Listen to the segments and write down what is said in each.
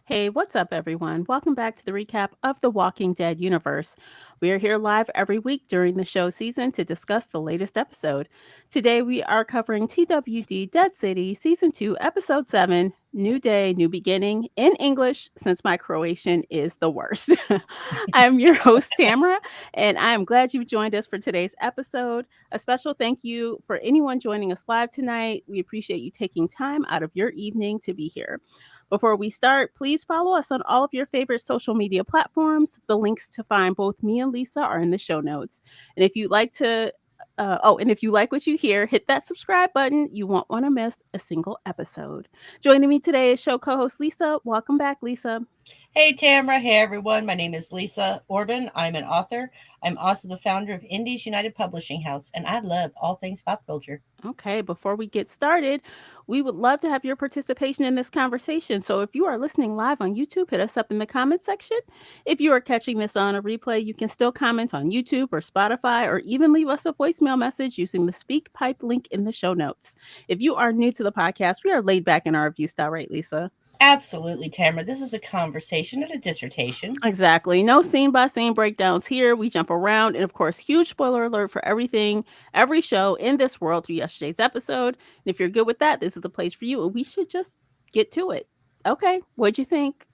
Hey, what's up, everyone? Welcome back to the recap of the Walking Dead universe. We are here live every week during the show season to discuss the latest episode. Today, we are covering TWD Dead City Season 2, Episode 7, New Day, New Beginning, in English, since my Croatian is the worst. I'm your host, Tamara, and I am glad you've joined us for today's episode. A special thank you for anyone joining us live tonight. We appreciate you taking time out of your evening to be here. Before we start, please follow us on all of your favorite social media platforms. The links to find both me and Lisa are in the show notes. And if you'd like to, and if you like what you hear, hit that subscribe button. You won't want to miss a single episode. Joining me today is show co-host Lisa. Welcome back, Lisa. Hey Tamara, hey everyone. My name is Lisa Orban. I'm an author. I'm also the founder of Indies United Publishing House, and I love all things pop culture. Okay, before we get started, we would love to have your participation in this conversation. So if you are listening live on YouTube, hit us up in the comment section. If you are catching this on a replay, you can still comment on YouTube or Spotify, or even leave us a voicemail message using the Speak Pipe link in the show notes. If you are new to the podcast, we are laid back in our review style, right, Lisa? Absolutely, Tamara. This is a conversation and a dissertation. Exactly. No scene by scene breakdowns here. We jump around. And of course, huge spoiler alert for everything, every show in this world through yesterday's episode. And if you're good with that, this is the place for you. And we should just get to it. Okay. What'd you think?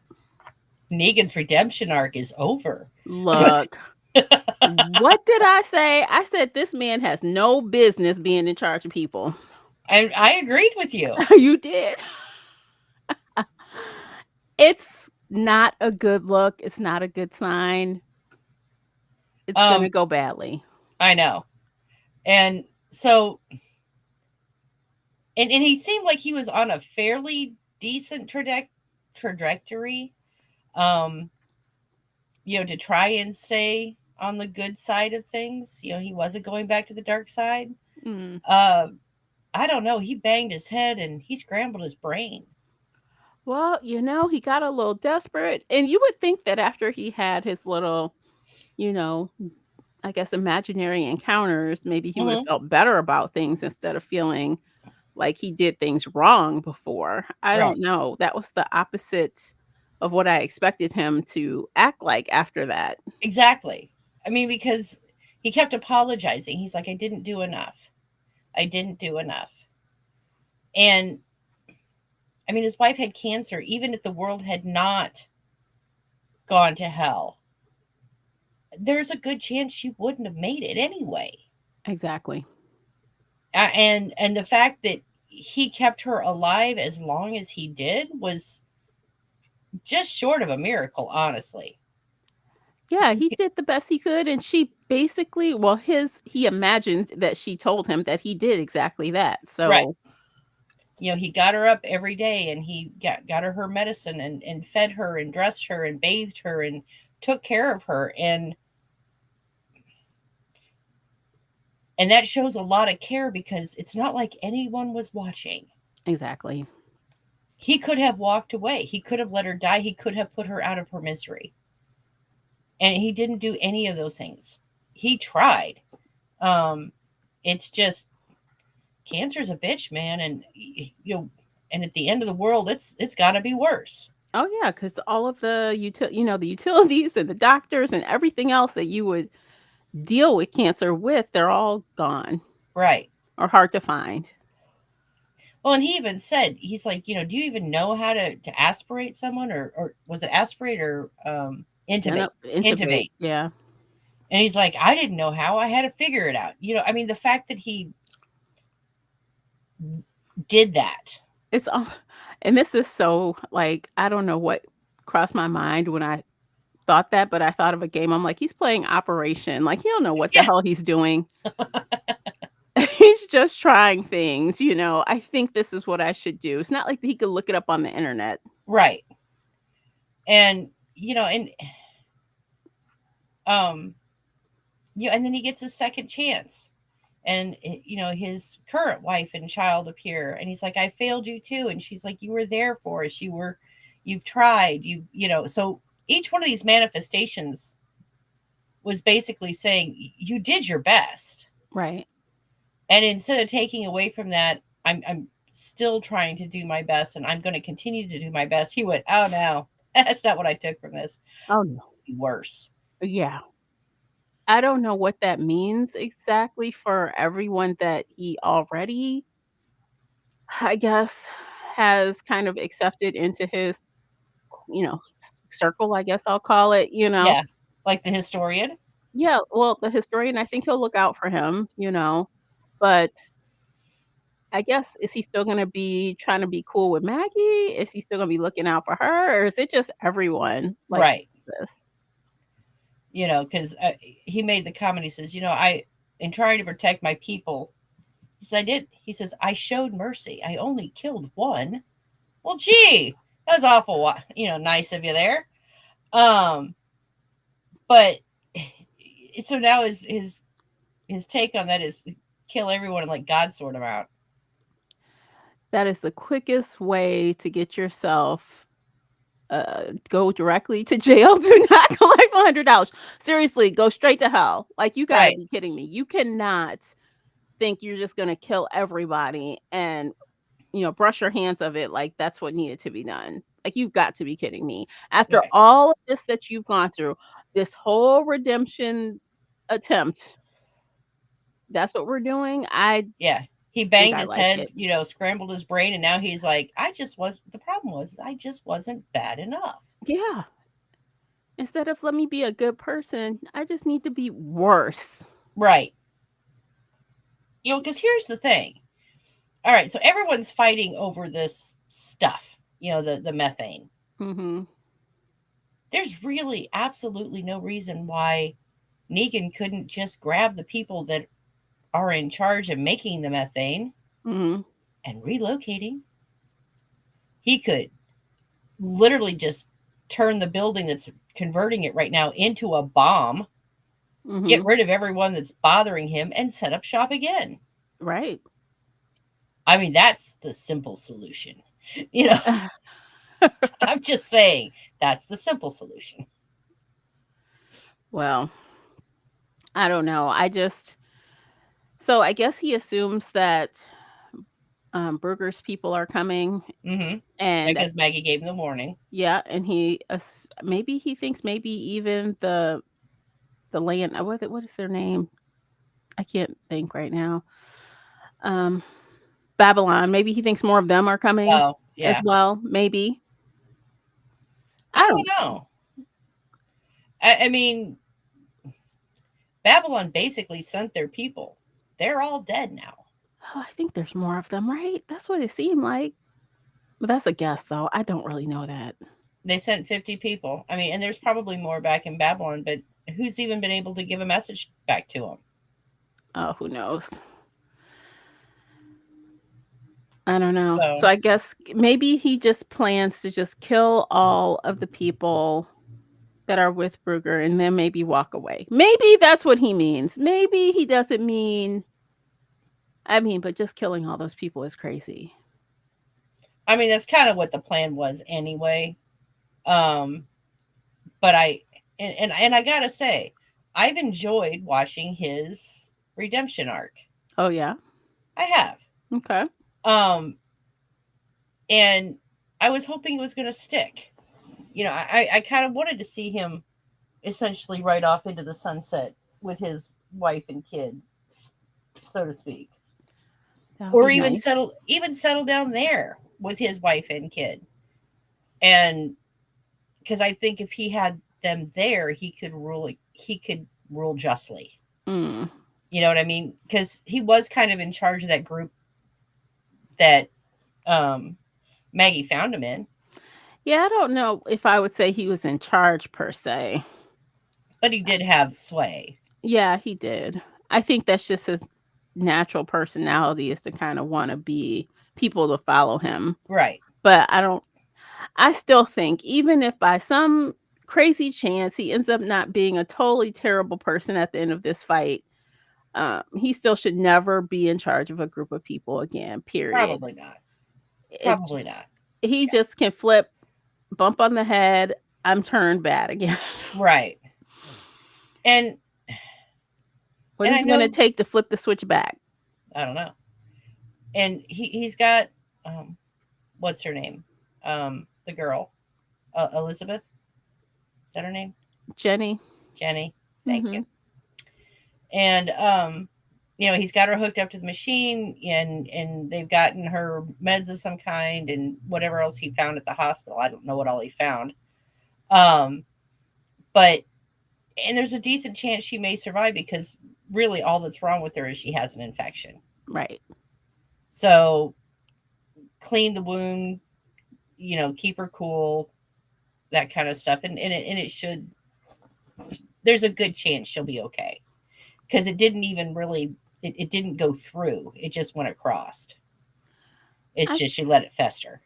Negan's redemption arc is over. Look, what did I say? I said this man has no business being in charge of people. I agreed with you. You did. It's not a good look. It's not a good sign. It's going to Um, go badly. I know. And so and he seemed like he was on a fairly decent trajectory. Um, to try and stay on the good side of things. He wasn't going back to the dark side. Mm. Uh, I don't know. He banged his head and he scrambled his brain. Well, he got a little desperate. And you would think that after he had his little, you know, I guess imaginary encounters, maybe he would have Hmm. felt better about things instead of feeling like he did things wrong before. I Right. don't know. That was the opposite of what I expected him to act like after that. Exactly. I mean, because he kept apologizing. He's like, I didn't do enough. I didn't do enough. And I mean, his wife had cancer. Even if the world had not gone to hell, there's a good chance she wouldn't have made it anyway. Exactly. And the fact that he kept her alive as long as he did was just short of a miracle, honestly. Yeah, he did the best he could. And she basically, well, he imagined that she told him that he did exactly that. Right. So, He got her up every day and he got her medicine and fed her and dressed her and bathed her and took care of her. And that shows a lot of care because it's not like anyone was watching. exactly. He could have walked away. He could have let her die. He could have put her out of her misery. And he didn't do any of those things. He tried. Um, it's just cancer's a bitch, man, and at the end of the world, it's got to be worse. Oh yeah, because all of the the utilities and the doctors and everything else that you would deal with cancer with, they're all gone Right. or hard to find. Well, and he even said, he's like, do you even know how to aspirate someone, or was it aspirate or No, intubate? no, intubate. Intubate. Yeah, And he's like, I didn't know how. I had to figure it out. I mean, the fact that he did that. it's all, and this is so like I don't know what crossed my mind when I thought that, but I thought of a game. I'm like, he's playing Operation. Like, he don't know what the Yeah, hell he's doing. He's just trying things, you know. I think this is what I should do. It's not like he could look it up on the internet. right. And and um and then he gets a second chance. And his current wife and child appear, and he's like, I failed you too. And she's like, you were there for us. You've tried. So each one of these manifestations was basically saying you did your best. Right. And instead of taking away from that, I'm still trying to do my best, and I'm going to continue to do my best. He went, oh no, that's not what I took from this. Oh, no. Worse. Yeah. I don't know what that means exactly for everyone that he already, I guess, has kind of accepted into his, circle, I guess I'll call it, you know? Yeah, like the historian. Yeah, well, the historian, I think he'll look out for him, but I guess is he still gonna be trying to be cool with Maggie? Is he still gonna be looking out for her, or is it just everyone like Right. this? Because he made the comment. He says, I, in trying to protect my people, he said, I did. He says, I showed mercy. I only killed one. Well, gee, that was awful. Nice of you there. Um, but so now his take on that is kill everyone and let God sort them out. That is the quickest way to get yourself go directly to jail. Do not collect $100. Seriously, go straight to hell. Like, you gotta Right. be kidding me. You cannot think you're just gonna kill everybody and, brush your hands of it like that's what needed to be done. Like, you've got to be kidding me. After Right. all of this that you've gone through, this whole redemption attempt, that's what we're doing? I Yeah. He think banged I his like head, it. scrambled his brain, and now he's like, the problem was I just wasn't bad enough. Yeah. Instead of let me be a good person, I just need to be worse. Right. Because here's the thing. All right, so everyone's fighting over this stuff, the methane. Mhm. There's really absolutely no reason why Negan couldn't just grab the people that are in charge of making the methane Mhm. and relocating. He could literally just turn the building that's converting it right now into a bomb, get Mhm. rid of everyone that's bothering him, and set up shop again. Right. I mean, that's the simple solution. You know, I'm just saying that's the simple solution. Well, I don't know. I guess he assumes that Burger's people are coming, Mm-hmm. and Because Maggie gave him the warning. yeah, and maybe he thinks maybe even the land. What is their name? I can't think right now. Um, Babylon. Maybe he thinks more of them are coming Oh, as yeah. well. Maybe I I don't don't know. I mean, Babylon basically sent their people. They're all dead now. Oh, I think there's more of them, right? That's what it seemed like. But that's a guess, though. I don't really know that. They sent 50 people. I mean, and there's probably more back in Babylon, but who's even been able to give a message back to them? Oh, who knows? I don't know. So So, I guess maybe he just plans to just kill all of the people that are with Brugger and then maybe walk away. Maybe that's what he means. Maybe he doesn't mean, but just killing all those people is crazy. I mean, that's kind of what the plan was anyway. Um, but and I gotta say, I've enjoyed watching his redemption arc. Oh, yeah? I have. Okay. Um, and I was hoping it was going to stick. I kind of wanted to see him essentially right off into the sunset with his wife and kid, so to speak, That would or be nice. even settle down there with his wife and kid. And because I think if he had them there, he could rule justly. Mm. You know what I mean? Because he was kind of in charge of that group that um, Maggie found him in. Yeah, I don't know if I would say he was in charge per se. But he did have sway. Yeah, he did. I think that's just his natural personality is to kind of want to be people to follow him. Right. But I still think even if by some crazy chance he ends up not being a totally terrible person at the end of this fight, he still should never be in charge of a group of people again, period. Probably not. It, Probably not. he Yeah. just can flip, bump on the head, I'm turned bad again. Right. And What and is I it going to know, take to flip the switch back? I don't know. And he's got what's her name? The girl, Elizabeth. Is that her name? Jenny? Jenny. Thank you. Hmm. And he's got her hooked up to the machine, and they've gotten her meds of some kind and whatever else he found at the hospital. I don't know what all he found. Um, but and there's a decent chance she may survive because really all that's wrong with her is she has an infection. Right. So clean the wound, keep her cool, that kind of stuff, and it should. There's a good chance she'll be okay because it didn't even really. It didn't go through. It just went across. It's I just she let it fester.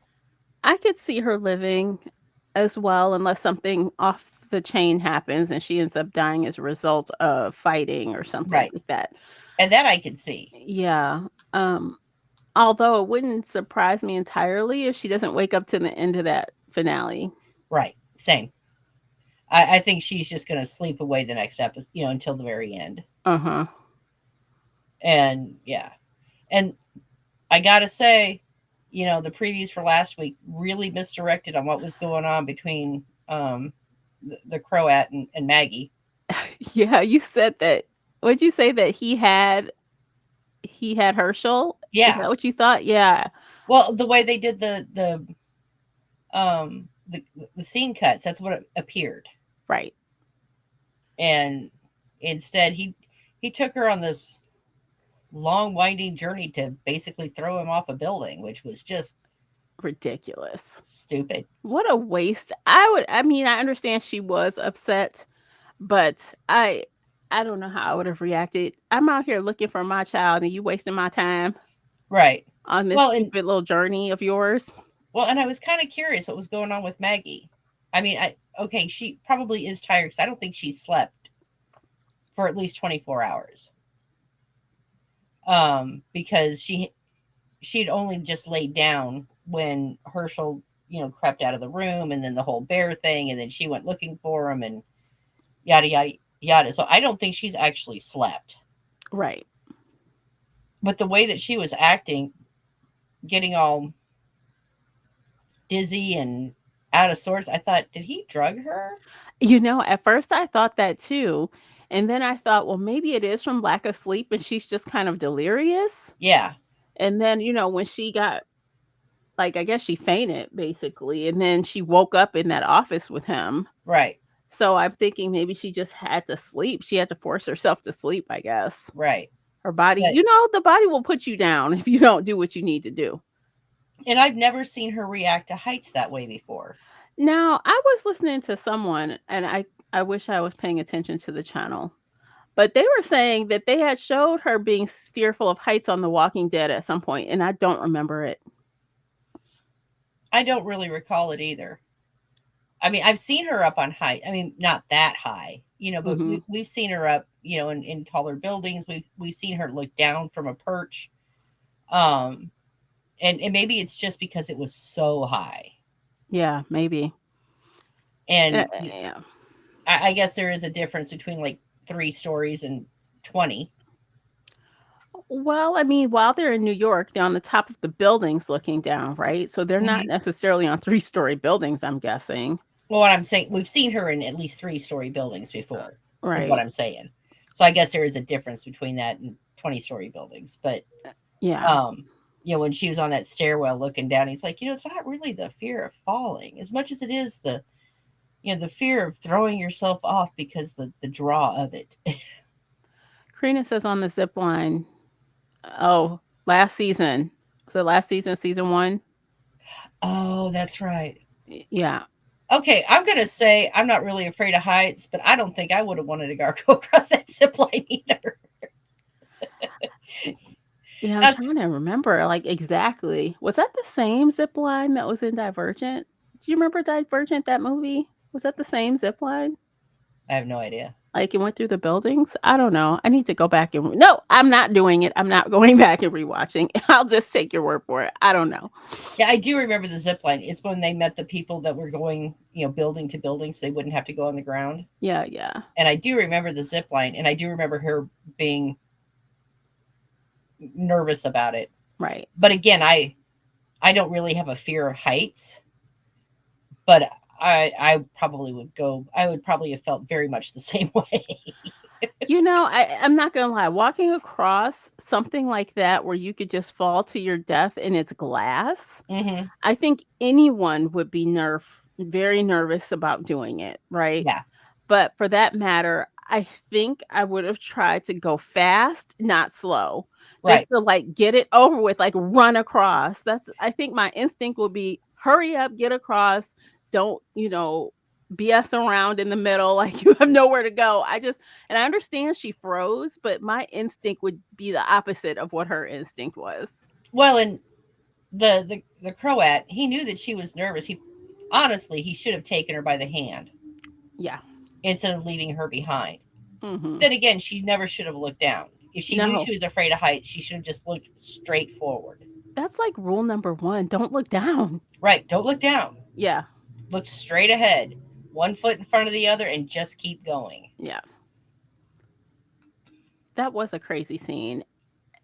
I could see her living as well unless something off the chain happens and she ends up dying as a result of fighting or something Right. like that. And that I could see. Yeah. Um Although it wouldn't surprise me entirely if she doesn't wake up to the end of that finale. Right. Same. I think she's just going to sleep away the next episode, until the very end. Uh-huh. And yeah. And I got to say, the previews for last week really misdirected on what was going on between the Croat and Maggie. Yeah, you said that. Would you say that he had Herschel? Is Yeah. that what you thought? Yeah. Well, the way they did the scene cuts, that's what it appeared. Right. And instead he took her on this long winding journey to basically throw him off a building, which was just Ridiculous. stupid. What a waste. I mean, I understand she was upset, but I don't know how I would have reacted. I'm out here looking for my child and you wasting my time Right. on this Well, and stupid little journey of yours. I was kind of curious what was going on with Maggie. I mean, okay, she probably is tired because I don't think she slept for at least 24 hours. Because she'd only just laid down when Herschel, crept out of the room, and then the whole bear thing, and then she went looking for him, and yada yada yada. So I don't think she's actually slept. Right. But the way that she was acting, getting all dizzy and out of sorts, I thought, did he drug her? At first I thought that too. And then I thought, well, maybe it is from lack of sleep and she's just kind of delirious. Yeah, And then, when she got, like, I guess she fainted basically. And then she woke up in that office with him. right, So I'm thinking maybe she just had to sleep. She had to force herself to sleep, I guess. right. Her body, But the body will put you down if you don't do what you need to do. and I've never seen her react to heights that way before. Now, I was listening to someone, and I wish I was paying attention to the channel, but they were saying that they had showed her being fearful of heights on The Walking Dead at some point, and I don't remember it. I don't really recall it either. I mean, I've seen her up on height. I mean, not that high, but Hmm. we've seen her up, in taller buildings. We've seen her look down from a perch. Um, and maybe it's just because it was so high. Yeah, maybe. And Yeah. I guess there is a difference between like 3 stories and 20. Well, I mean, while they're in New York, they're on the top of the buildings looking down, right? So they're not Hmm. necessarily on three-story buildings, I'm guessing. Well, what I'm saying, we've seen her in at least 3 story buildings before, is what Right. I'm saying. So I guess there is a difference between that and 20-story buildings. But Yeah. um, when she was on that stairwell looking down, he's like, it's not really the fear of falling as much as it is the fear of throwing yourself off because the draw of it. Karina says on the zip line, oh, last season. Was it last season, season one? Oh, that's right. Yeah. Okay, I'm gonna say I'm not really afraid of heights, but I don't think I would have wanted to go across that zip line either. Yeah, I'm That's trying to remember, like, exactly. Was that the same zip line that was in Divergent? Do you remember Divergent, that movie? Was that the same zip line? I have no idea. Like, it went through the buildings? I don't know. I need to go back and no, I'm not doing it. I'm not going back and rewatching. I'll just take your word for it. I don't know. Yeah, I do remember the zip line. It's when they met the people that were going, building to building, so they wouldn't have to go on the ground. Yeah, yeah. And I do remember the zip line, and I do remember her being nervous about it. Right. But again, I don't really have a fear of heights, but I probably would go. I would probably have felt very much the same way. I'm not gonna lie, walking across something like that where you could just fall to your death and it's glass, Hmm. I think anyone would be very nervous about doing it, right? Yeah. But for that matter, I think I would have tried to go fast, not slow, just Right. to, like, get it over with, like, run across. I think my instinct would be, "Hurry up, get across, don't, BS around in the middle, like, you have nowhere to go." And I understand she froze, but my instinct would be the opposite of what her instinct was. Well, and the Croat, he knew that she was nervous. He honestly, he should have taken her by the hand Yeah. instead of leaving her behind. Mhm. Then again, she never should have looked down. If she knew No. she was afraid of heights, she should have just looked straight forward. That's, like, rule number 1, don't look down. Right. Don't look down. Yeah. Look straight ahead, one foot in front of the other, and just keep going. Yeah. That was a crazy scene.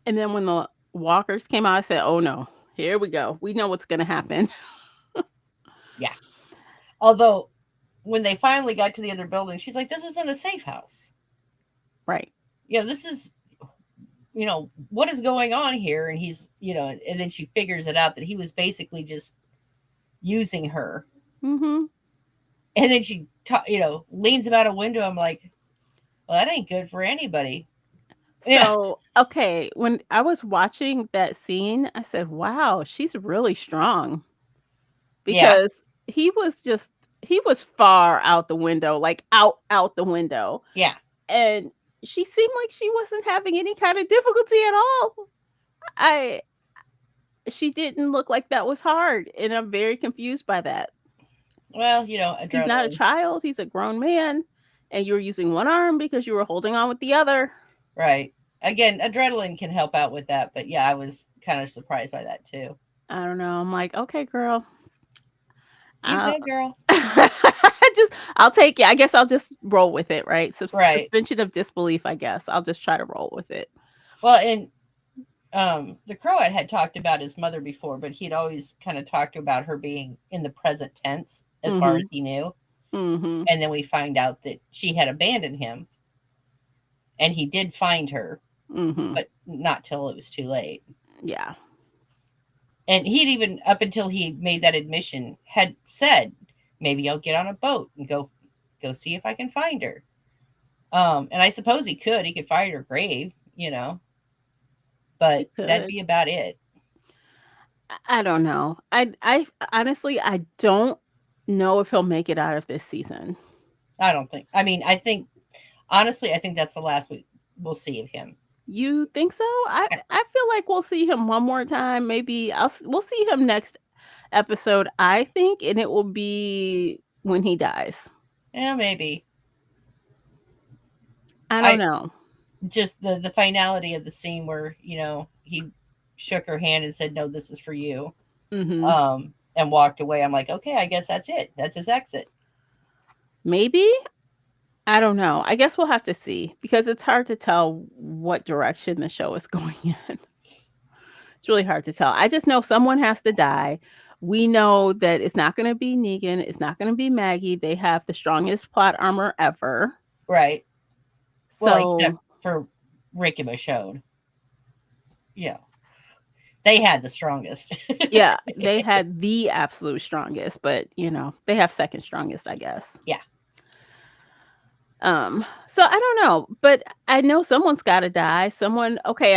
And then when the walkers came out, I said, "Oh, no. Here we go. We know what's gonna happen." Yeah. Although, when they finally got to the other building, she's like, "This isn't a safe house. Right. This is, what is going on here?" And and then she figures it out that he was basically just using her. Mhm. And then she, leans him out a window. I'm like, well, that ain't good for anybody. Yeah. So, okay, when I was watching that scene, I said, "Wow, she's really strong." Yeah. Because he was far out the window, like, out the window, Yeah. and she seemed like she wasn't having any kind of difficulty at all. I She didn't look like that was hard, and I'm very confused by that. Well, He's not a adrenaline. child, he's a grown man, and you were using one arm because you were holding on with the other. Right. Again, adrenaline can help out with that. But yeah, I was kind of surprised by that too. I don't know, I'm like, "Okay, girl, You I'll" good, girl? I'll take it. I guess I'll just roll with it, right? Right. Suspension of disbelief, I guess. I'll just try to roll with it. Well, and the Croat had talked about his mother before, but he'd always kind of talked about her being in the present tense as far as Mhm. he knew. Mhm. And then we find out that she had abandoned him, and he did find her, Mhm. but not till it was too late. Yeah. And he'd even, up until he made that admission, had said, maybe I'll get on a boat and go see if I can find her. And I suppose he could find her grave, He but that'd could. be about it. I don't know. I honestly, I don't know if he'll make it out of this season. I don't think. I mean, I think honestly, I think that's the last we'll see of him. You think so? I feel like we'll see him one more time. Maybe we'll see him next episode, I think, and it will be when he dies. Yeah, maybe. I don't I know. just the finality of the scene where he shook her hand and said, "No, this is for you," Mhm. and walked away. I'm like, okay, I guess that's it. That's his exit. Maybe? I don't know. I guess we'll have to see because it's hard to tell what direction the show is going in. It's really hard to tell. I just know someone has to die. We know that it's not gonna be Negan, it's not gonna be Maggie. They have the strongest plot armor ever. Right. Well, except So, for Rick and Michonne. Yeah, they had the strongest. yeah, they had the absolute strongest, but, they have second strongest, I guess. Yeah. So I don't know, but I know someone's gotta die. Someone okay,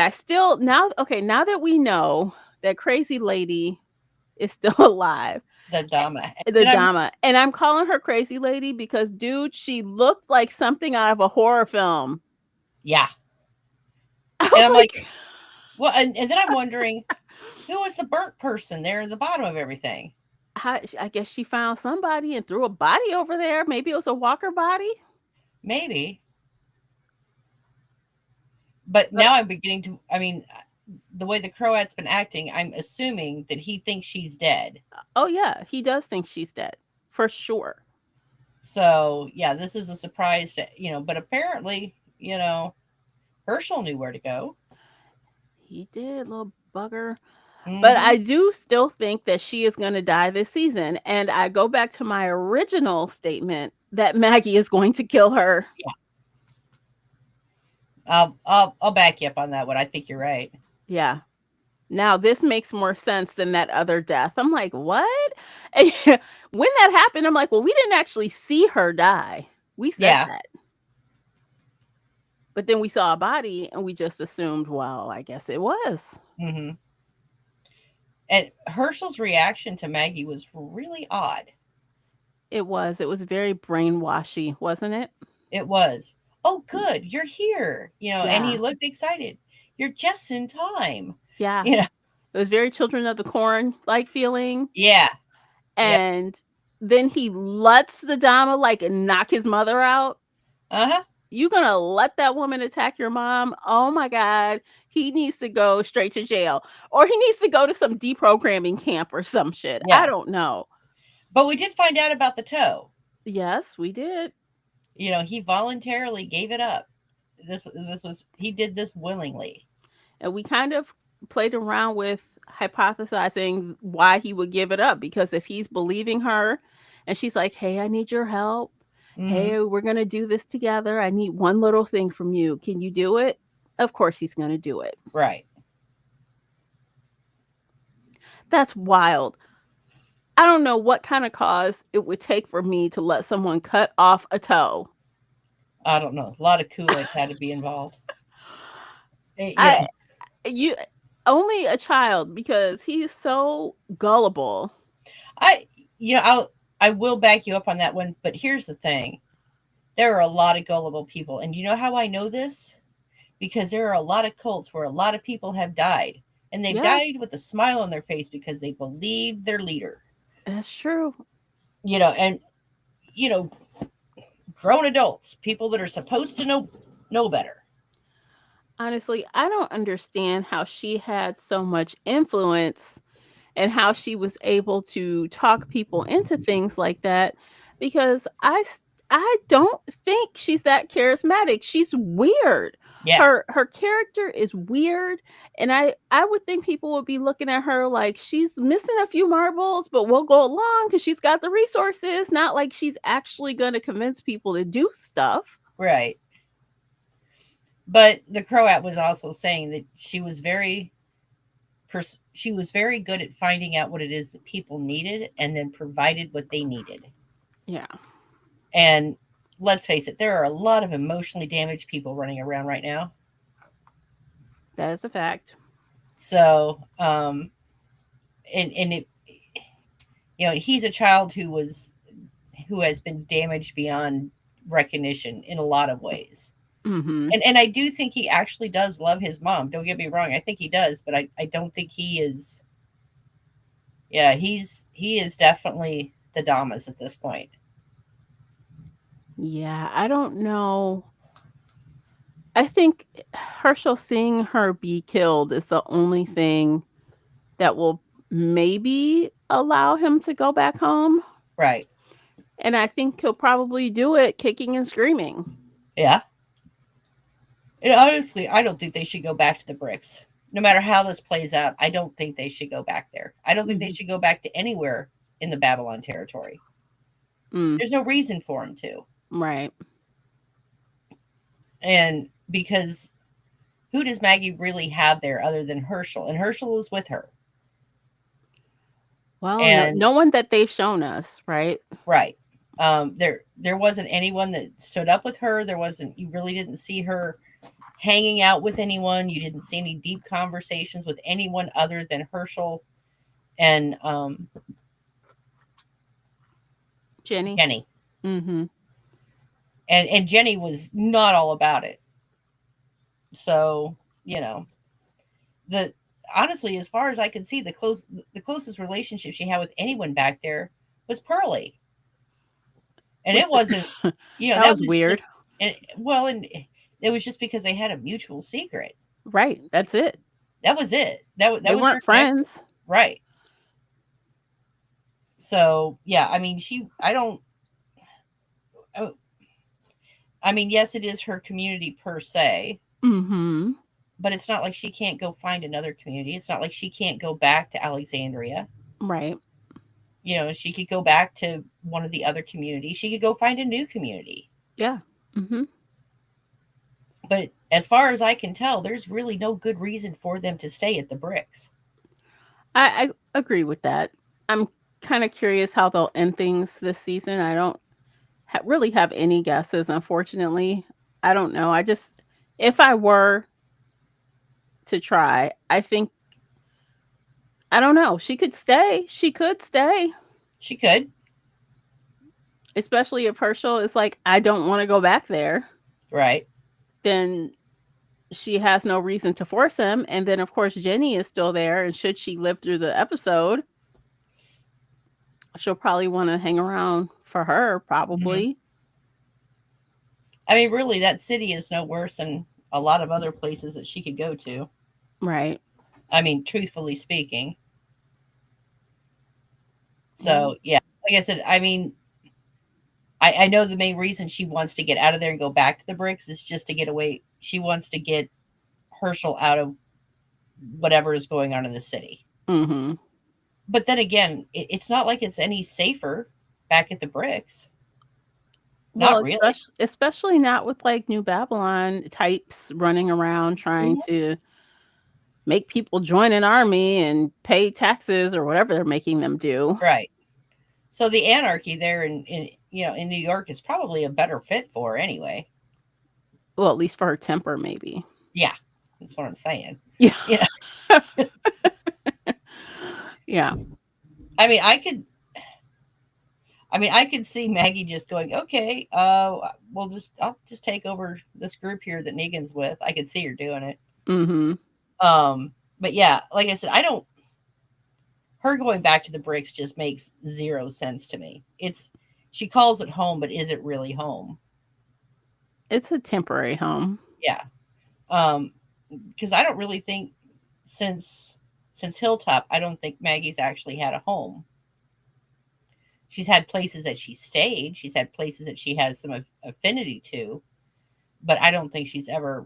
now that we know that crazy lady is still alive, the Dama. The Then I'm Dama. And I'm calling her crazy lady because, dude, she looked like something out of a horror film. yeah, I'm and I'm like, like, well, and then I'm wondering who was the burnt person there in the bottom of everything. I guess she found somebody and threw a body over there. Maybe it was a walker body. Maybe, but But now I'm beginning to. I mean, the way the Croat's been acting, I'm assuming that he thinks she's dead. oh yeah, he does think she's dead for sure. So yeah, this is a surprise to but apparently Herschel knew where to go. He did, little bugger. But Hmm. I do still think that she is going to die this season. And I go back to my original statement that Maggie is going to kill her. Yeah, I'll back you up on that one. I think you're right. Yeah. Now this makes more sense than that other death. I'm like, what? And when that happened, I'm like, well, we didn't actually see her die. We said Yeah. that. But then we saw a body and we just assumed, well, I guess it was. Hmm. And Herschel's reaction to Maggie was really odd. It was. It was very brainwashy, wasn't it? It was, oh, good, you're here, and he Yeah. looked excited. You're just in time. Yeah. You know, It was very Children of the Corn like feeling. yeah, yep, And then he lets the Dama like knock his mother out. uh huh, You gonna let that woman attack your mom? Oh my God. He needs to go straight to jail. Or he needs to go to some deprogramming camp or some shit. I yeah. don't know. But we did find out about the toe. Yes, we did. He voluntarily gave it up. This was he did this willingly. And we kind of played around with hypothesizing why he would give it up, because if he's believing her and she's like, hey, I need your help, Hmm. hey, we're going to do this together, I need one little thing from you, can you do it? Of course he's going to do it. Right. That's wild. I don't know what kind of cause it would take for me to let someone cut off a toe. I don't know. A lot of Kool-Aid had to be involved. I you Only a child, because he's so gullible. I I will back you up on that one. But here's the thing: there are a lot of gullible people, and you know how I know this? Because there are a lot of cults where a lot of people have died, and they've Yeah, died with a smile on their face because they believed their leader. that's true. And you know, grown adults, people that are supposed to know better. Honestly, I don't understand how she had so much influence and how she was able to talk people into things like that, because I don't think she's that charismatic. She's weird. Yeah, Her character is weird, and I would think people would be looking at her like she's missing a few marbles, but we'll go along cuz she's got the resources, not like she's actually going to convince people to do stuff. right. But the Croat was also saying that she was very good at finding out what it is that people needed and then provided what they needed. Yeah, And let's face it, there are a lot of emotionally damaged people running around right now. that is a fact. So, and it, he's a child who has been damaged beyond recognition in a lot of ways. Mhm. And I do think he actually does love his mom. Don't get me wrong. I think he does, but I don't think he is. Yeah, he is definitely the Damas at this point. Yeah, I don't know. I think Herschel seeing her be killed is the only thing that will maybe allow him to go back home. Right. And I think he'll probably do it kicking and screaming. Yeah. And honestly, I don't think they should go back to the bricks. No matter how this plays out, I don't think they should go back there. I don't think they Mhm. should go back to anywhere in the Babylon territory. Mm, There's no reason for them to. right. And because who does Maggie really have there other than Herschel? And Herschel is with her. Well, And no one that they've shown us, right? right. There wasn't anyone that stood up with her. There wasn't you really didn't see her hanging out with anyone. You didn't see any deep conversations with anyone other than Herschel and Jenny. Jenny. Mhm. And Jenny was not all about it. So, you know, the honestly, as far as I could see, the closest relationship she had with anyone back there was Pearlie. And With it wasn't, that that was was just weird. and it was just because they had a mutual secret. Right. That's it. That was it. They That was their weren't connection. friends. Right. So, yeah, I mean, I don't uh, I mean, yes, it is her community per se, Mhm. but it's not like she can't go find another community. It's not like she can't go back to Alexandria. Right. She could go back to one of the other communities. She could go find a new community. Yeah. Mhm. But as far as I can tell, there's really no good reason for them to stay at the Bricks. I agree with that. I'm kind of curious how they'll end things this season. I don't really have any guesses, unfortunately. I don't know. I just, if I were to try, I think, I don't know. She could stay. She could stay, She could, especially if Herschel is like, I don't want to go back there. right? Then she has no reason to force him. And then, of course, Jenny is still there. And should she live through the episode, she'll probably want to hang around for her, Hmm. probably. I mean, really, that city is no worse than a lot of other places that she could go to. Right. I mean, truthfully speaking. Yeah. So, yeah, like I said, I mean, I know the main reason she wants to get out of there and go back to the Bricks is just to get away. She wants to get Herschel out of whatever is going on in the city. Hmm. But then again, it's not like it's any safer back at the Bricks. Well, Not really. especially not with like New Babylon types running around trying Mhm. to make people join an army and pay taxes or whatever they're making them do. Right. So the anarchy there in New York is probably a better fit for her anyway. Well, at least for her temper, maybe. Yeah, that's what I'm saying. Yeah. You know, Yeah. I mean, I could see Maggie just going, okay, I'll just take over this group here that Negan's with. I could see her doing it. Hmm. But yeah, like I said, I don't. Her going back to the Bricks just makes zero sense to me. She calls it home, but is it really home? It's a temporary home. Yeah. Um, because I don't really think since since Hilltop, I don't think Maggie's actually had a home. She's had places that she stayed. She's had places that she has some affinity to, but I don't think she's ever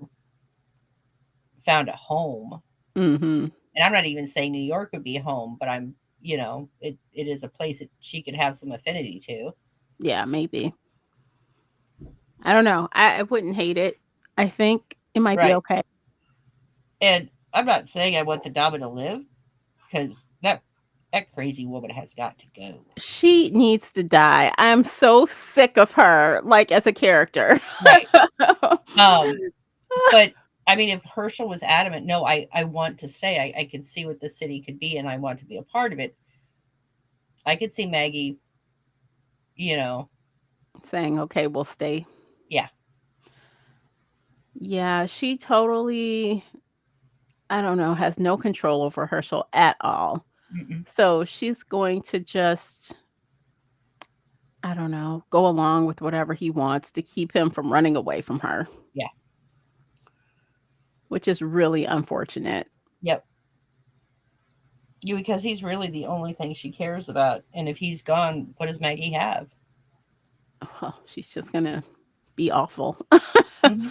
found a home. Hmm. And I'm not even saying New York would be a home, but it is a place that she could have some affinity to. Yeah, maybe. I don't know. I wouldn't hate it. I think it might be Right. okay. And I'm not saying I want the Dama to live because that crazy woman has got to go. She needs to die. I'm so sick of her, like as a character. Right. Um, but I mean, if Herschel was adamant, no, I want to stay. I can see what the city could be, and I want to be a part of it. I could see Maggie, you know, Saying, okay, we'll stay. yeah, Yeah, she totally, I don't know, has no control over Herschel at all. mm-mm, So she's going to just, I don't know, go along with whatever he wants to keep him from running away from her, yeah, which is really unfortunate. yep. You because he's really the only thing she cares about, and if he's gone, what does Maggie have? Oh, she's just going to be awful. Hmm.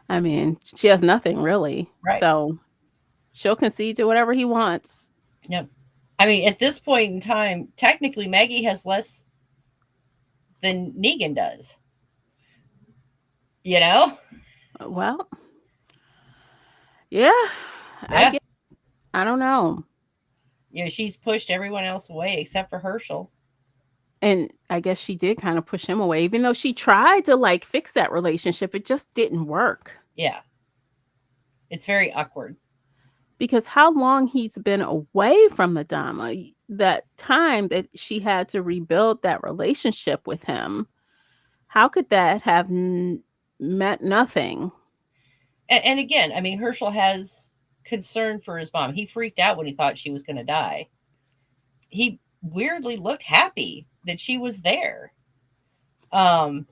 I mean, she has nothing really. Right. So she'll concede to whatever he wants. Yep. I mean, at this point in time, technically Maggie has less than Negan does. You know? Well, yeah, I Yeah. get, I don't know. She's pushed everyone else away except for Herschel. And I guess she did kind of push him away, even though she tried to like fix that relationship. It just didn't work. Yeah. It's very awkward. because how long he's been away from Madama, that time that she had to rebuild that relationship with him, how could that have meant nothing? And again, I mean, Herschel has concern for his mom. He freaked out when he thought she was going to die. He weirdly looked happy that she was there. Um,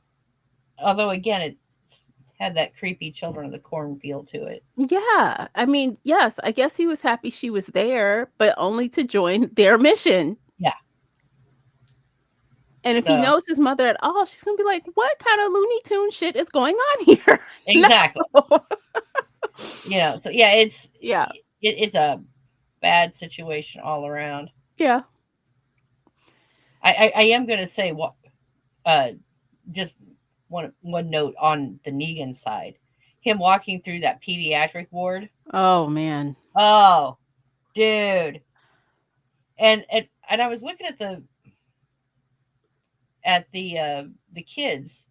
Although again, it had that creepy Children of the Corn feel to it. Yeah, I mean, yes, I guess he was happy she was there, but only to join their mission. Yeah. And if he So knows his mother at all, she's gonna be like, "What kind of Looney Tune shit is going on here?" No. exactly, So yeah, Yeah, it's a bad situation all around. yeah. I am going to say what uh just one note on the Negan side, him walking through that pediatric ward. Oh man. Oh, dude. And I was looking at the kids.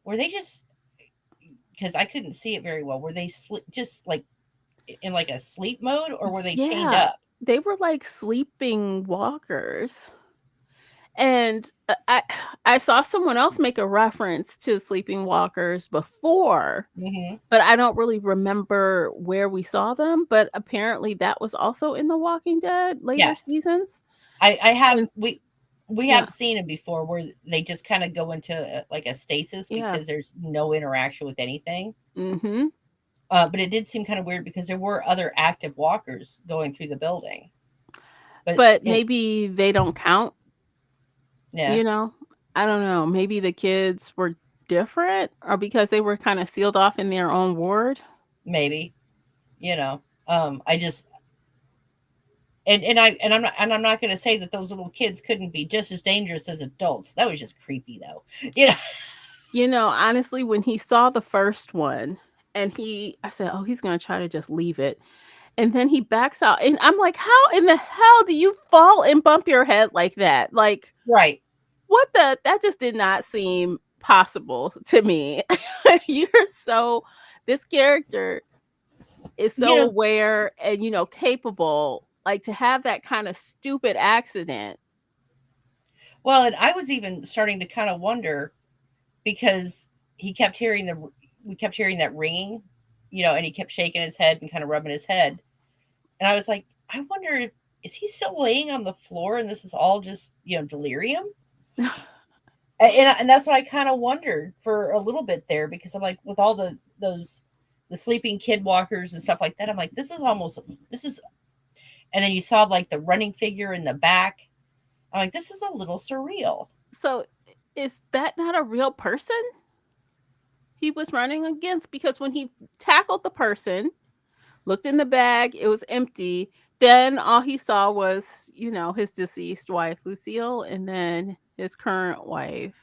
Were they just, because I couldn't see it very well, were they just like in like a sleep mode, or were they chained Yeah, up? they were like sleeping walkers. And I saw someone else make a reference to sleeping walkers before, Hmm. but I don't really remember where we saw them, but apparently that was also in The Walking Dead Yeah, later seasons. I have And we yeah, have seen it before where they just kind of go into like a stasis yeah. because there's no interaction with anything. Mhm. But it did seem kind of weird because there were other active walkers going through the building. But But it, maybe they don't count, yeah, you know? I don't know. Maybe the kids were different or because they were kind of sealed off in their own ward. maybe, you know. I just and I'm not going to say that those little kids couldn't be just as dangerous as adults. That was just creepy, though. You know, Honestly, when he saw the first one and I said, "Oh, he's going to try to just leave it." And then he backs out and I'm like, "How in the hell do you fall and bump your head like that?" Like, right? what the that just did not seem possible to me. You're so this character is You so know, aware and, capable, like, to have that kinda stupid accident. well, and I was even starting to kind of wonder because he kept hearing the we kept hearing that ringing, and he kept shaking his head and kind of rubbing his head, and I was like, I wonder if is he still laying on the floor and this is all just delirium. And that's what I kind of wondered for a little bit there because I'm like, with all the sleeping kid walkers and stuff like that, I'm like, this is, and then you saw like the running figure in the back. I'm like, this is a little surreal. So, is that not a real person he was running against? Because when he tackled the person, looked in the bag, it was empty, then all he saw was, his deceased wife, Lucille, and then his current wife.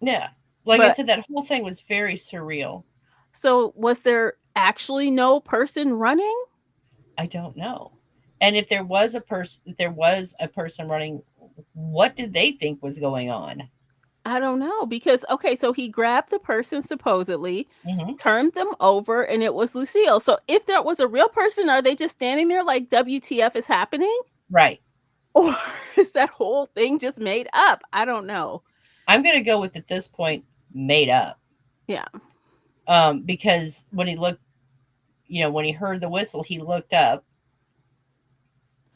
Yeah, like I But said, that whole thing was very surreal. so was there actually no person running? I don't know. And if there was a person running, what did they think was going on? I don't know because okay, so he grabbed the person supposedly, Hmm. turned them over, and it was Lucille. So if that was a real person, are they just standing there like WTF is happening? Right. Or is that whole thing just made up? I don't know. I'm going to go with at this point made up. Yeah. Because when he heard the whistle, he looked up,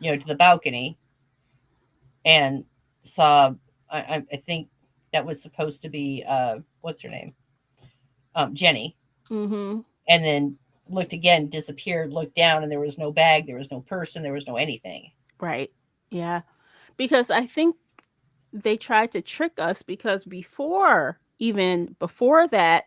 to the balcony and saw. I think that was supposed to be what's her name, Jenny, Mhm. and then looked again, disappeared. Looked down, and there was no bag, there was no person, there was no anything. Right. Yeah. Because I think they tried to trick us because even before that,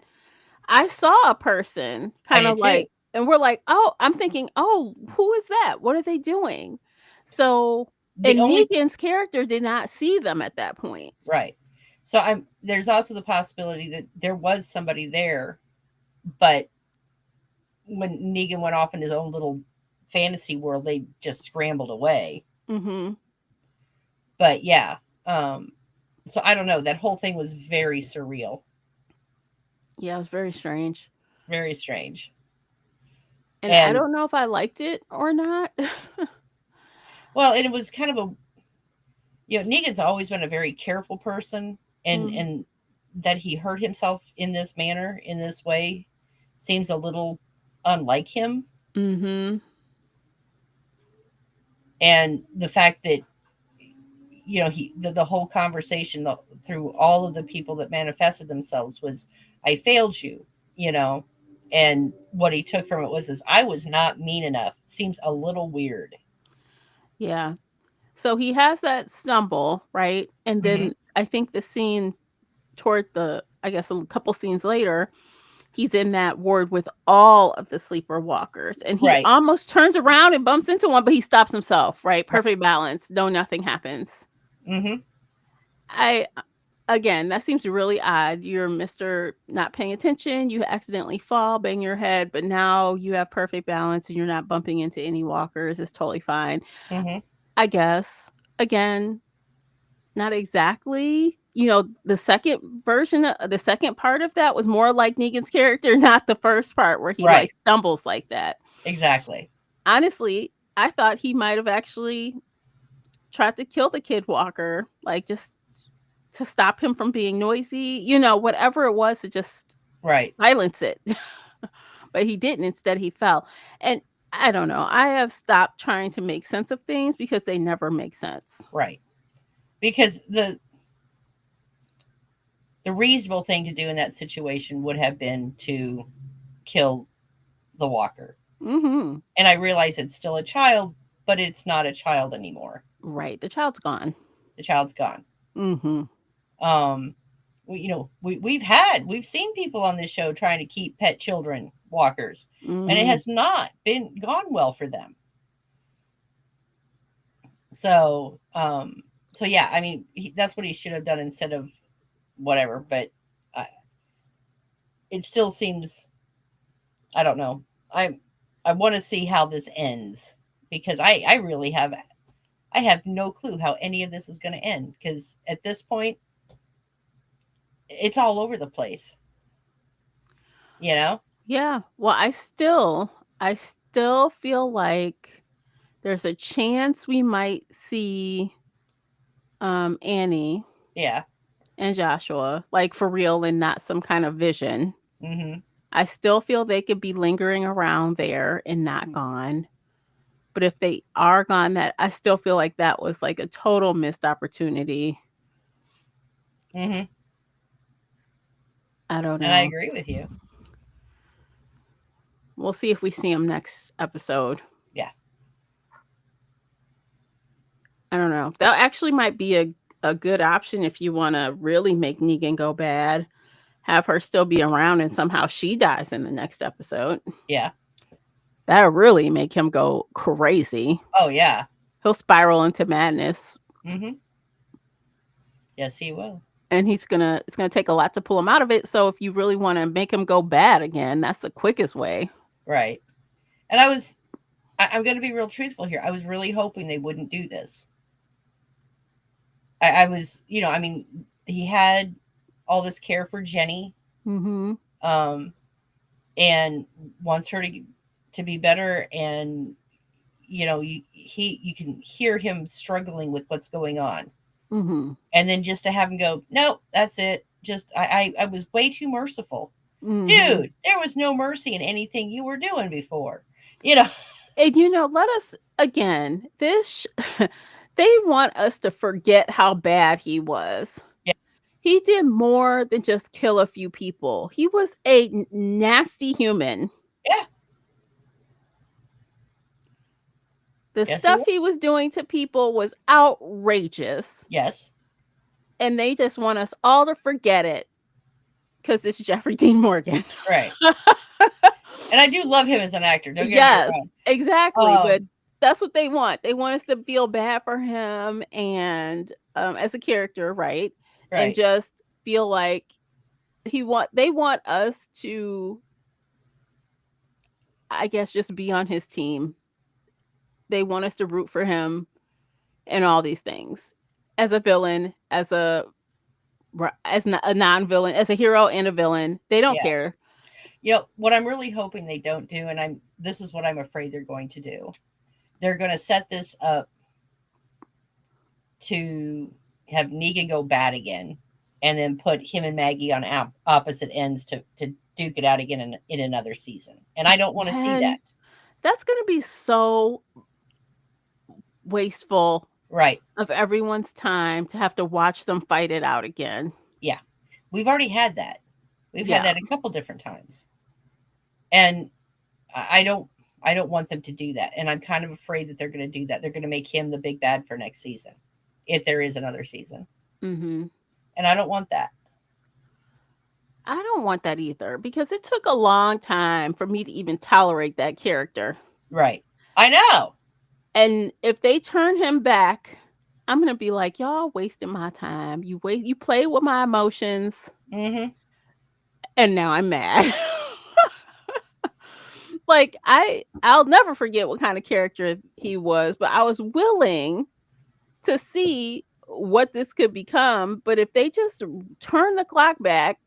I saw a person I kind of did too. like, and we're like, oh, I'm thinking, oh, who is that? What are they doing? So, The and only Negan's character did not see them at that point. right. So I'm there's also the possibility that there was somebody there, but when Negan went off in his own little fantasy world, they just scrambled away. Hmm. But yeah, um, so I don't know. That whole thing was very surreal, Yeah, it was very strange. very strange. And I And don't know if I liked it or not. well, and it was kind of a, Negan's always been a very careful person, Mm. and that he hurt himself in this manner, in this way, seems a little unlike him. Mhm. And the fact that, the whole conversation, through all of the people that manifested themselves, was, I failed you, you know and what he took from it was, is, I was not mean enough, seems a little weird. Yeah. So he has that stumble, right? And Hmm. then I think the scene toward the I guess a couple scenes later, he's in that ward with all of the sleeper walkers and he Right. almost turns around and bumps into one, but he stops himself, right? Right. Perfect balance. No, nothing happens. Hmm. I Again, that seems really odd. You're Mr. Not paying attention, you accidentally fall, bang your head, but now you have perfect balance and you're not bumping into any walkers. It's totally fine. Hmm. I guess. Again, not exactly. The second the second part of that was more like Negan's character, not the first part where he like Right. stumbles like that. Exactly. Honestly, I thought he might have actually tried to kill the kid walker, like just to stop him from being noisy, whatever it was to just Right. silence it. But he didn't. Instead, he fell. And I don't know. I have stopped trying to make sense of things because they never make sense. Right. Because the reasonable thing to do in that situation would have been to kill the walker. Mhm. And I realize it's still a child, but it's not a child anymore. Right. The child's gone. The child's gone. Mhm. Um, we've seen people on this show trying to keep pet children walkers, and it Mhm. has not been gone well for them. So, yeah, I mean, that's what he should have done instead of whatever. But uh, it still seems, I don't know. I want to see how this ends, because I really have no clue how any of this is going to end, because at this point it's all over the place, you know? Yeah. Well, I still feel like there's a chance we might see Annie Yeah. and Joshua like for real and not some kind of vision. Mhm. I still feel they could be lingering around there and not gone. But if they are gone, that I still feel like that was like a total missed opportunity. Mhm. I don't And I know. agree with you. We'll see if we see him next episode. Yeah. I don't know. That actually might be a good option if you want to really make Negan go bad. Have her still be around and somehow she dies in the next episode. Yeah. That'll really make him go crazy. Oh yeah. He'll spiral into madness Mhm. Yes, he will. and it's gonna take a lot to pull him out of it. So if you really want to make him go bad again, that's the quickest way. Right. And I'm going to be real truthful here. I was really hoping they wouldn't do this. I was, I mean, he had all this care for Jenny, Mhm. um, and wants her to be better. And you can hear him struggling with what's going on, Mhm. and then just to have him go, nope, that's it. Just I was way too merciful, Mhm. dude. There was no mercy in anything you were doing before, you know. And let us again. They want us to forget how bad he was. Yeah. He did more than just kill a few people. He was a nasty human. Yeah. The Yes, he stuff was. he was doing to people was outrageous. Yes. And they just want us all to forget it because it's Jeffrey Dean Morgan. Right. And I do love him as an actor. Don't get me Yes, wrong. exactly. But Um. that's what they want. They want us to feel bad for him and as a character, right? And Right. just feel like they want us to, I guess, just be on his team. They want us to root for him and all these things. As a villain, a non-villain, as a hero and a villain, they don't Yeah. care. What I'm really hoping they don't do, and this is what I'm afraid they're going to do. They're going to set this up to have Negan go bad again, and then put him and Maggie on opposite ends to duke it out again in another season. And I don't want to see that. And that's going to be so wasteful Right. of everyone's time to have to watch them fight it out again. Yeah. We've already had that. We've had Yeah. that a couple different times. And I don't I don't want them to do that. And I'm kind of afraid that they're going to do that. They're going to make him the big bad for next season, if there is another season. Mhm. And I don't want that. I don't want that either because it took a long time for me to even tolerate that character. Right. I know. And if they turn him back, I'm going to be like, y'all wasting my time. You play with my emotions Mhm. and now I'm mad. Like I'll never forget what kind of character he was, but I was willing to see what this could become, but if they just turn the clock back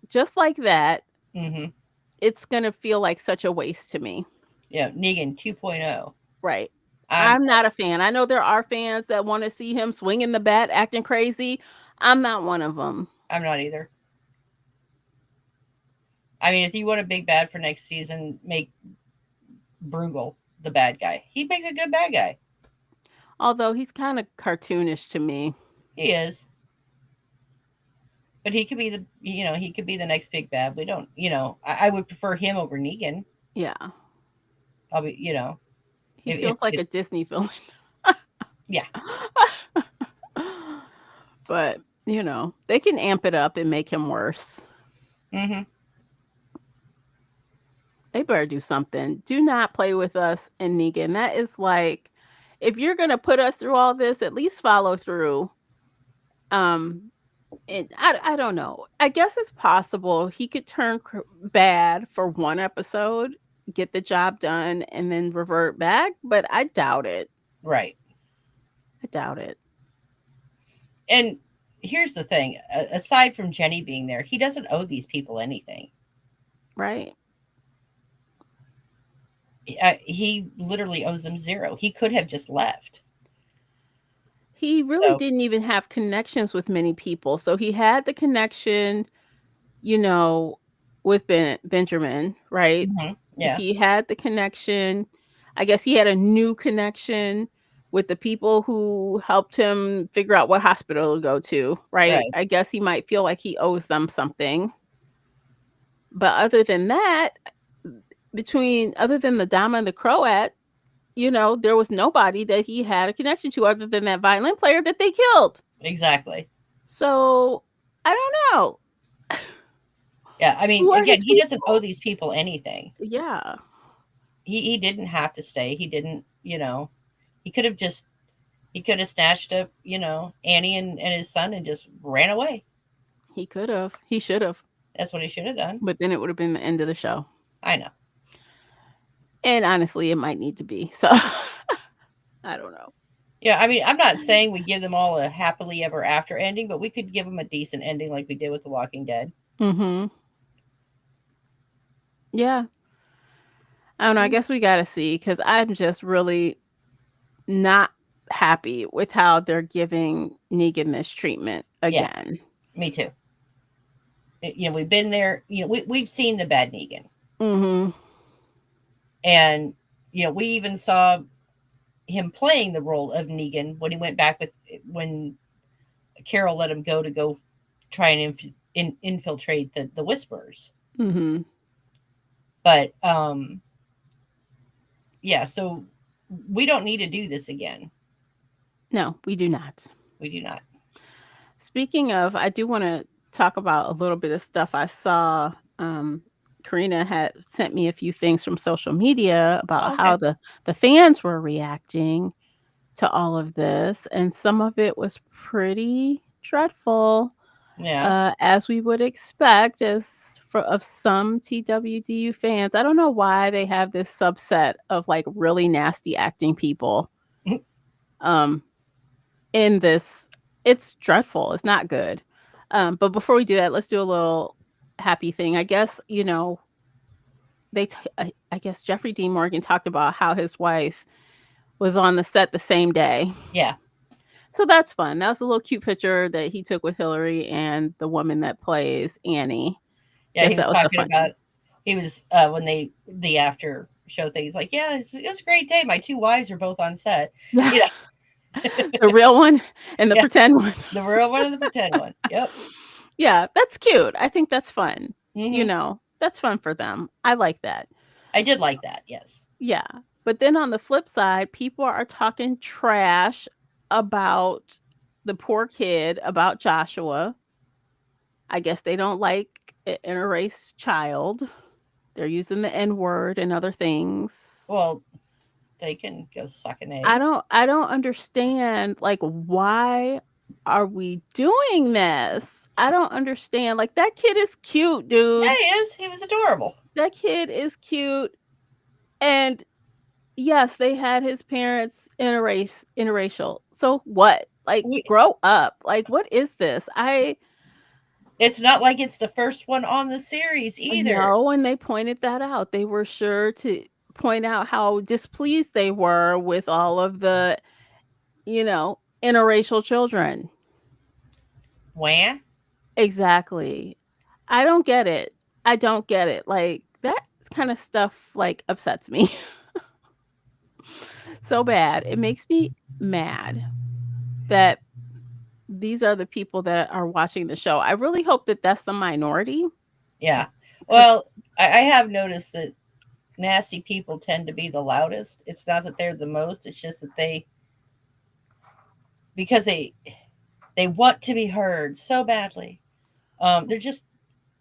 just like that, Mhm. it's going to feel like such a waste to me. Yeah, Negan 2.0. Right. I'm I'm not a fan. I know there are fans that want to see him swinging the bat, acting crazy. I'm not one of them. I'm not either. I mean, if you want a big bad for next season, make Bruegel the bad guy. He makes a good bad guy. Although he's kind of cartoonish to me. He is. But he could be he could be the next big bad. We don't, I would prefer him over Negan. Yeah. I'll be, He feels like if a Disney villain. yeah. But, they can amp it up and make him worse. Mhm. They better do something. Do not play with us and Negan. That is like, if you're gonna put us through all this, at least follow through. Um, and I don't know. I guess it's possible he could turn bad for one episode, get the job done, and then revert back. But I doubt it. Right. I doubt it. And here's the thing, aside from Jenny being there, he doesn't owe these people anything. Right. He literally owes them zero. He could have just left. He really So, didn't even have connections with many people. So he had the connection, you know, with Benjamin, right? yeah. He had the connection. I guess he had a new connection with the people who helped him figure out what hospital to go to, right? Right. I guess he might feel like he owes them something. But other than that, between other than the Dama and the Croat, there was nobody that he had a connection to other than that violin player that they killed. Exactly. So I don't know. Yeah. I mean, Who are again, his he doesn't owe people? these people anything. Yeah, He didn't have to stay. He didn't, he could have just he could have snatched up, Annie and his son and just ran away. he could have. He should have. That's what he should have done. But then it would have been the end of the show. I know. And honestly, it might need to be. So I don't know. Yeah, I mean, I'm not saying we give them all a happily ever after ending, but we could give them a decent ending like we did with The Walking Dead. Mhm. Yeah. I don't know. I Mm. guess we got to see cuz I'm just really not happy with how they're giving Negan this treatment Yeah, again. me too. We've been there. We've seen the bad Negan, Mhm. and we even saw him playing the role of Negan when he went back with when Carol let him go try and infiltrate the Whisperers. Mhm. But yeah, so we don't need to do this again. No, we do not. We do not. Speaking of, I do want to talk about a little bit of stuff I saw. Um, Karina had sent me a few things from social media about Oh, how okay. the fans were reacting to all of this, and some of it was pretty dreadful, Yeah. as we would expect of some TWDU fans. I don't know why they have this subset of like really nasty acting people. Um, in this. It's dreadful. It's not good. But before we do that, let's do a little happy thing. I guess, I guess Jeffrey Dean Morgan talked about how his wife was on the set the same day. Yeah. So that's fun. That was a little cute picture that he took with Hillary and the woman that plays Annie. Yeah, he Guess was that was a talking fun. about he was when they the after show thing. He's like, yeah, it was a great day. My two wives were both on set. Yeah, You know, the real one and the yeah, pretend one. the real one and the pretend one. Yep. Yeah, that's cute. I think that's fun. Hmm. That's fun for them. I like that. I did like that. Yes. Yeah. But then on the flip side, people are talking trash about the poor kid, about Joshua. I guess they don't like an interrace child. They're using the N word and other things. Well, they can go suck an I egg. don't I don't understand like why are we doing this? I don't understand. Like that kid is cute, Yeah, dude. he is. He was adorable. That kid is cute. And yes, they had his parents interracial. So what? Like We, grow up. Like what is this? I it's not like it's the first one on the series either. know, and they pointed that out. They were sure to point out how displeased they were with all of the, interracial children. Wham. Exactly. I don't get it. I don't get it. Like that kind of stuff like upsets me so bad. It makes me mad that these are the people that are watching the show. I really hope that that's the minority Yeah. cuz Well, I have noticed that nasty people tend to be the loudest. It's not that they're the most. It's just that because they want to be heard so badly. They're just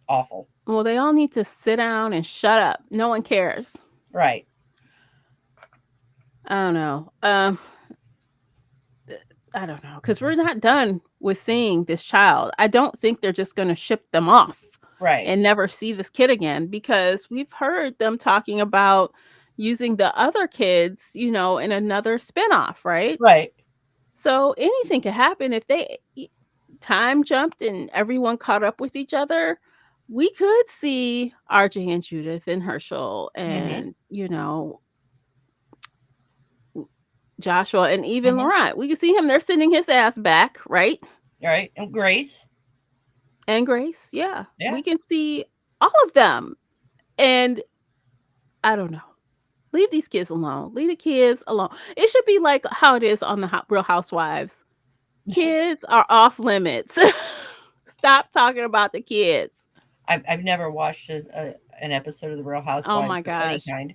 awful. well they all need to sit down and shut up. No one cares. Right. I don't know. I don't know cuz we're not done with seeing this child. I don't think they're just going to ship them off Right. and never see this kid again because we've heard them talking about using the other kids, in another spinoff, right? Right. So anything could happen if time jumped and everyone caught up with each other. We could see RJ and Judith and Herschel Mm-hmm. and, Joshua and even Mm-hmm. Laurent. We could see him there sending his ass back, right? Right. And Grace. And Grace. Yeah. Yeah. We can see all of them. And I don't know. Leave these kids alone. Leave the kids alone. It should be like how it is on the Real Housewives. Kids are off limits. Stop talking about the kids. I've never watched an episode of The Real Oh Housewives my of any gosh. kind,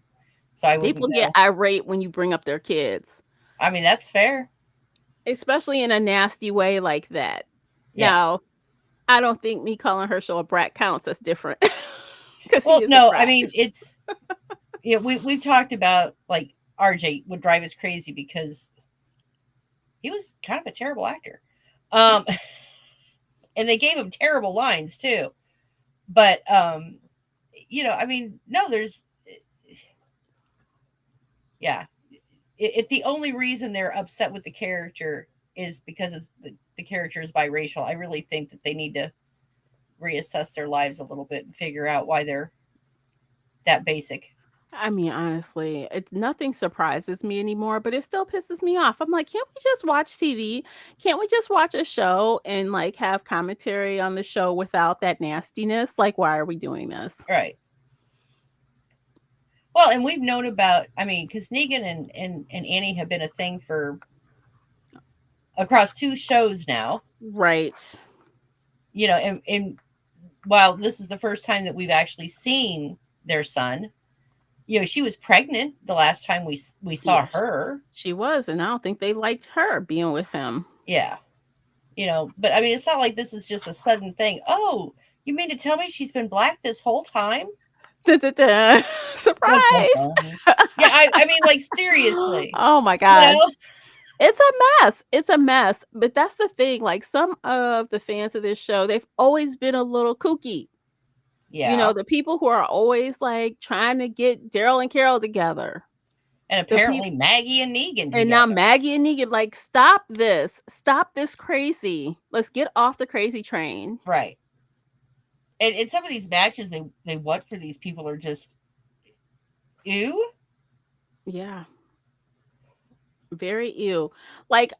so I wouldn't People get know. irate when you bring up their kids, I mean, that's fair. especially in a nasty way like that. Yeah. Now, I don't think me calling Herschel a brat counts. That's different because he Well, is a no, I brat. mean it's we've talked about like RJ would drive us crazy because he was kind of a terrible actor. Um, and they gave him terrible lines too. But I mean, no, there's yeah. If the only reason they're upset with the character is because of the character is biracial, I really think that they need to reassess their lives a little bit and figure out why they're that basic. I mean, honestly, nothing surprises me anymore, but it still pisses me off. I'm like, can't we just watch TV? Can't we just watch a show and like have commentary on the show without that nastiness? Like, why are we doing this? Right. Well, and we've known about, I mean, because Negan and Annie have been a thing for across two shows now, Right. and while this is the first time that we've actually seen their son, she was pregnant the last time we saw Yes, her. she was, and I don't think they liked her being with him. Yeah. But I mean, it's not like this is just a sudden thing. Oh, you mean to tell me she's been black this whole time? Dun, dun, dun. Dun, dun, Surprise! dun. Yeah, I mean, like seriously, Oh my you know? gosh. It's a mess. It's a mess. But that's the thing. Like some of the fans of this show, they've always been a little kooky. Yeah. The people who are always like trying to get Daryl and Carol together. And The people apparently Maggie and Negan and now together. Maggie and Negan like stop this. Stop this crazy. Let's get off the crazy train. Right. And some of these matches they want for these people are just Ew. Yeah, very ew. Like,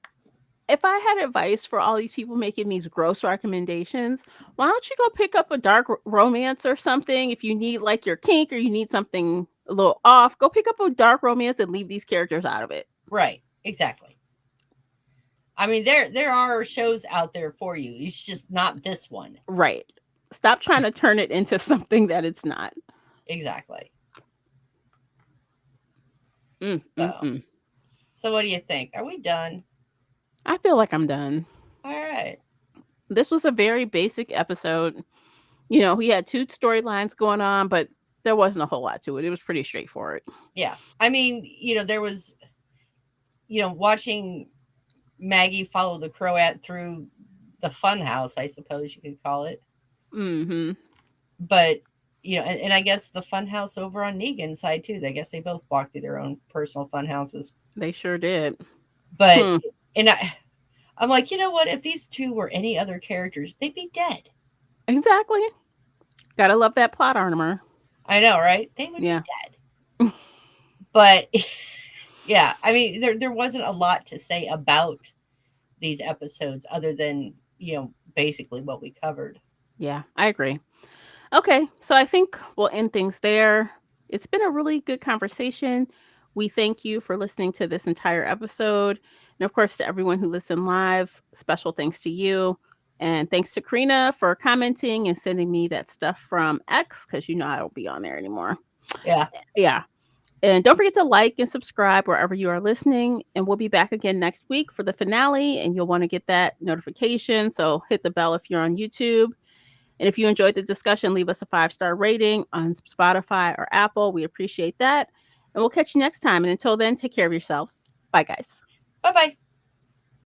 if I had advice for all these people making these gross recommendations, why don't you go pick up a dark romance or something? If you need like your kink or you need something a little off, go pick up a dark romance and leave these characters out of it. Right. Exactly. I mean, there are shows out there for you. It's just not this one. Right. Stop trying to turn it into something that it's not. Exactly. Mm, So, mm, mm. so what do you think? Are we done? I feel like I'm done. All right. This was a very basic episode. You know, he had two storylines going on, but there wasn't a whole lot to it. It was pretty straightforward. Yeah. I mean, there was, watching Maggie follow the Croat through the fun house, I suppose you could call it. Mm-hmm. But, and I guess the fun house over on Negan's side too. I guess they both walked through their own personal fun houses. They sure did. But, Hmm. and I'm like, you know what? If these two were any other characters, they'd be dead. Exactly. Gotta love that plot armor. I know, right? They would be Yeah. dead. But yeah, I mean, there wasn't a lot to say about these episodes other than basically what we covered. Yeah, I agree. Okay, so I think we'll end things there. It's been a really good conversation. We thank you for listening to this entire episode. And of course, to everyone who listened live, special thanks to you. And thanks to Karina for commenting and sending me that stuff from X, because you know I don't be on there anymore. Yeah. Yeah. And don't forget to like and subscribe wherever you are listening. And we'll be back again next week for the finale. And you'll want to get that notification. So hit the bell if you're on YouTube. And if you enjoyed the discussion, leave us a 5-star rating on Spotify or Apple. We appreciate that. And we'll catch you next time. And until then, take care of yourselves. Bye, guys. Bye bye.